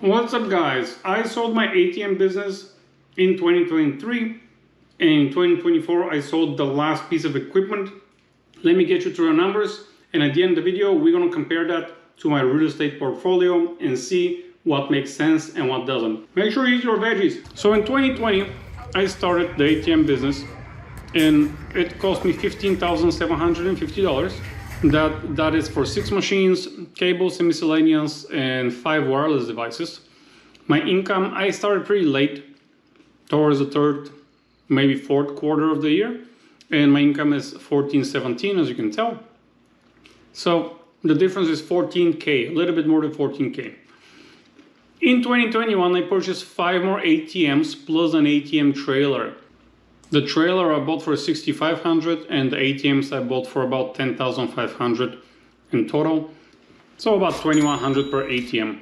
What's up, guys? I sold my ATM business in 2023, and in 2024 I sold the last piece of equipment. Let me get you through the numbers, and at the end of the video we're going to compare that to my real estate portfolio and see what makes sense and what doesn't. Make sure you eat your veggies. So in 2020 I started the ATM business, and it cost me $15,750. That is for 6 machines, cables and miscellaneous, and 5 wireless devices. My income, I started pretty late, towards the third, maybe fourth quarter of the year, and my income is $14,17, as you can tell. So the difference is $14K, a little bit more than $14K. In 2021, I purchased 5 more ATMs plus an ATM trailer. The trailer I bought for $6,500, and the ATMs I bought for about $10,500 in total. So about $2,100 per ATM.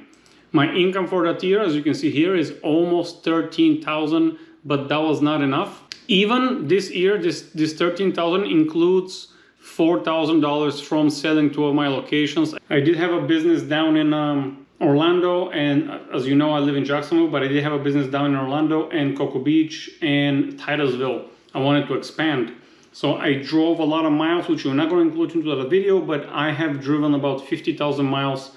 My income for that year, as you can see here, is almost $13,000, but that was not enough. Even this year, this $13,000 includes $4,000 from selling 2 of my locations. I did have a business down in Orlando, and as you know, I live in Jacksonville, but I did have a business down in Orlando and Cocoa Beach and Titusville. I wanted to expand. So I drove a lot of miles, which we're not going to include into the video, but I have driven about 50,000 miles,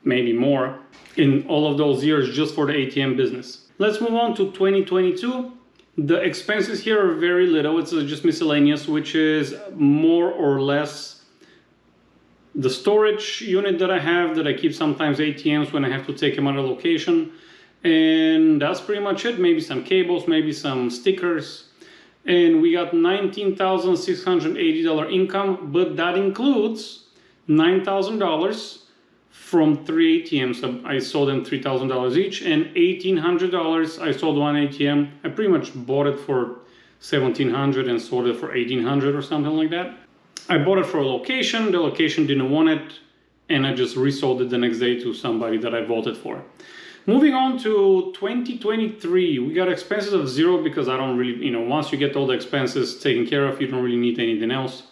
maybe more, in all of those years just for the ATM business. Let's move on to 2022. The expenses here are very little. It's just miscellaneous, which is more or less the storage unit that I have, that I keep sometimes ATMs when I have to take them out of location. And that's pretty much it. Maybe some cables, maybe some stickers. And we got $19,680 income, but that includes $9,000 from 3 ATMs. I sold them $3,000 each, and $1,800 I sold one ATM. I pretty much bought it for $1,700 and sold it for $1,800 or something like that. I bought it for a location, the location didn't want it, and I just resold it the next day to somebody that I voted for. Moving on to 2023, we got expenses of 0 because I don't really, once you get all the expenses taken care of, you don't really need anything else.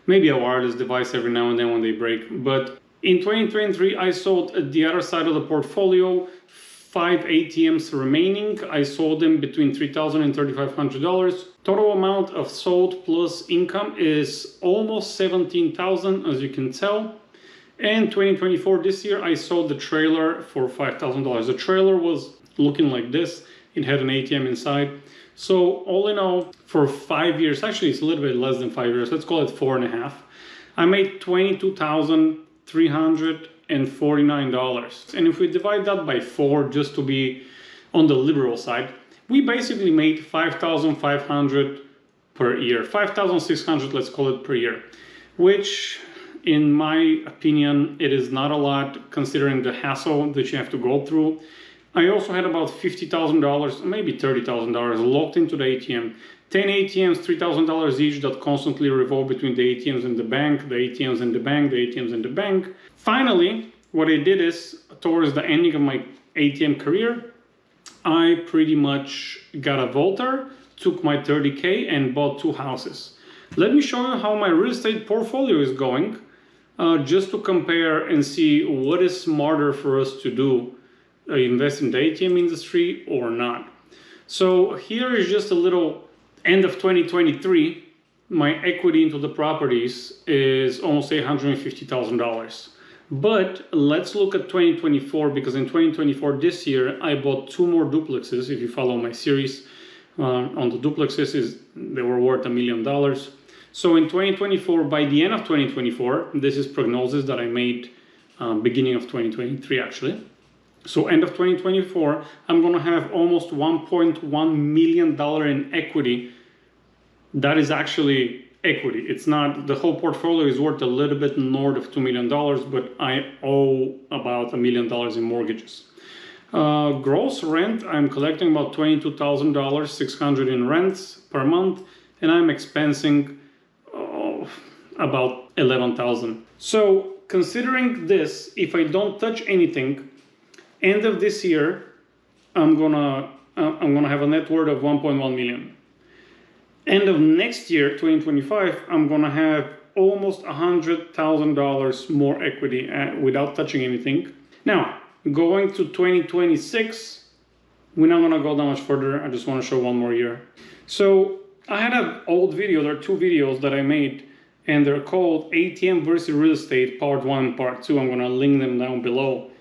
Maybe a wireless device every now and then when they break. But in 2023, I sold the other side of the portfolio, 5 ATMs remaining. I sold them between $3,000 and $3,500. Total amount of sold plus income is almost $17,000, as you can tell. And 2024, this year, I sold the trailer for $5,000. The trailer was looking like this. It had an ATM inside. So all in all, for 5 years, actually it's a little bit less than 5 years, let's call it 4.5, I made $22,349. And if we divide that by 4, just to be on the liberal side, we basically made $5,500 per year, $5,600, let's call it, per year, which in my opinion, it is not a lot considering the hassle that you have to go through. I also had about $50,000, maybe $30,000 locked into the ATM. 10 ATMs, $3,000 each, that constantly revolve between the ATMs and the bank, the ATMs and the bank, the ATMs and the bank. Finally, what I did is, towards the ending of my ATM career, I pretty much got a Volter, took my $30K and bought 2 houses. Let me show you how my real estate portfolio is going, just to compare and see what is smarter for us to do, invest in the ATM industry or not. So here is just a little end of 2023. My equity into the properties is almost $850,000. But let's look at 2024, because in 2024, this year, I bought 2 more duplexes. If you follow my series on the duplexes, they were worth $1 million. So in 2024, by the end of 2024, this is prognosis that I made beginning of 2023 actually. So end of 2024, I'm going to have almost $1.1 million in equity. That is actually equity. It's not, the whole portfolio is worth a little bit north of $2 million, but I owe about $1 million in mortgages. Gross rent, I'm collecting about $22,000, $600 in rents per month, and I'm expensing about $11,000. So considering this, if I don't touch anything, end of this year, I'm gonna have a net worth of 1.1 million. End of next year, 2025, I'm gonna have almost $100,000 more equity without touching anything. Now, Going to 2026, we're not gonna go that much further. I just wanna show one more year. So I had an old video, there are two videos that I made, and they're called ATM versus real estate, part 1 and part 2. I'm gonna link them down below.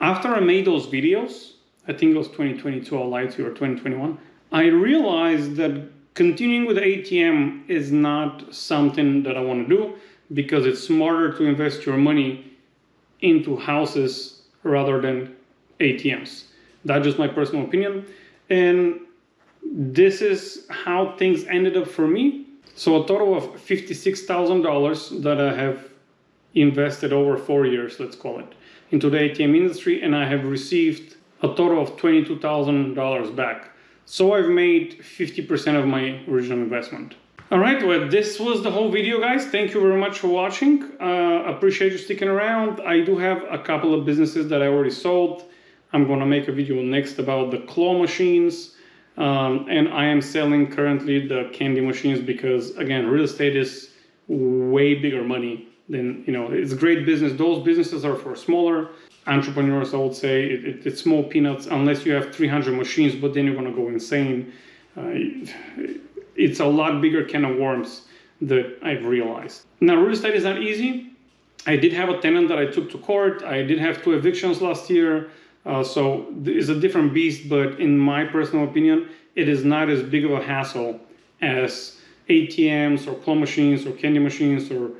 After I made those videos, I think it was 2022, I'll lie to you, or 2021, I realized that continuing with ATM is not something that I want to do, because it's smarter to invest your money into houses rather than ATMs. That's just my personal opinion. And this is how things ended up for me. So a total of $56,000 that I have invested over 4 years, let's call it, into the ATM industry, and I have received a total of $22,000 back. So I've made 50% of my original investment. All right, well, this was the whole video, guys. Thank you very much for watching. Appreciate you sticking around. I do have a couple of businesses that I already sold. I'm gonna make a video next about the claw machines. And I am selling currently the candy machines because, again, real estate is way bigger money than, it's a great business. Those businesses are for smaller entrepreneurs, I would say. It's small peanuts unless you have 300 machines, but then you're gonna go insane. It's a lot bigger can of worms that I've realized. Now, real estate is not easy. I did have a tenant that I took to court. I did have 2 evictions last year. So it's a different beast, but in my personal opinion, it is not as big of a hassle as ATMs or claw machines or candy machines or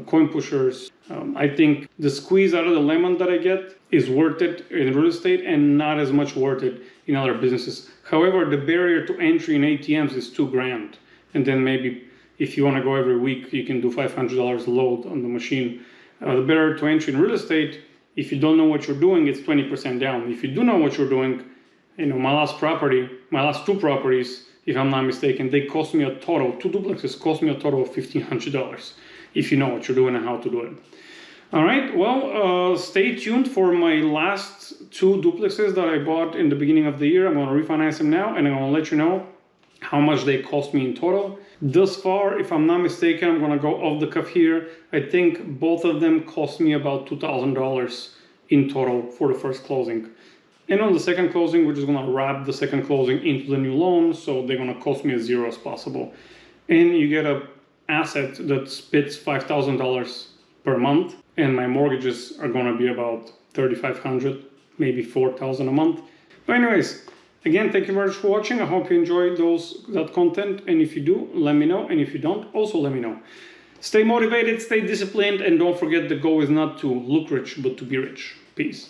coin pushers. I think the squeeze out of the lemon that I get is worth it in real estate and not as much worth it in other businesses. However, the barrier to entry in ATMs is $2,000. And then maybe if you want to go every week, you can do $500 load on the machine. The barrier to entry in real estate, if you don't know what you're doing, it's 20% down. If you do know what you're doing, my last 2 properties, if I'm not mistaken, they cost me a total, 2 duplexes cost me a total of $1,500 if you know what you're doing and how to do it. All right, well, stay tuned for my last 2 duplexes that I bought in the beginning of the year. I'm going to refinance them now, and I'm going to let you know how much they cost me in total. Thus far, if I'm not mistaken, I'm going to go off the cuff here. I think both of them cost me about $2,000 in total for the first closing. And on the second closing, we're just going to wrap the second closing into the new loan, so they're going to cost me as zero as possible. And you get an asset that spits $5,000 per month, and my mortgages are going to be about $3,500, maybe $4,000 a month. But anyways, again, thank you very much for watching. I hope you enjoyed that content, and if you do, let me know, and if you don't, also let me know. Stay motivated, stay disciplined, and don't forget the goal is not to look rich, but to be rich. Peace.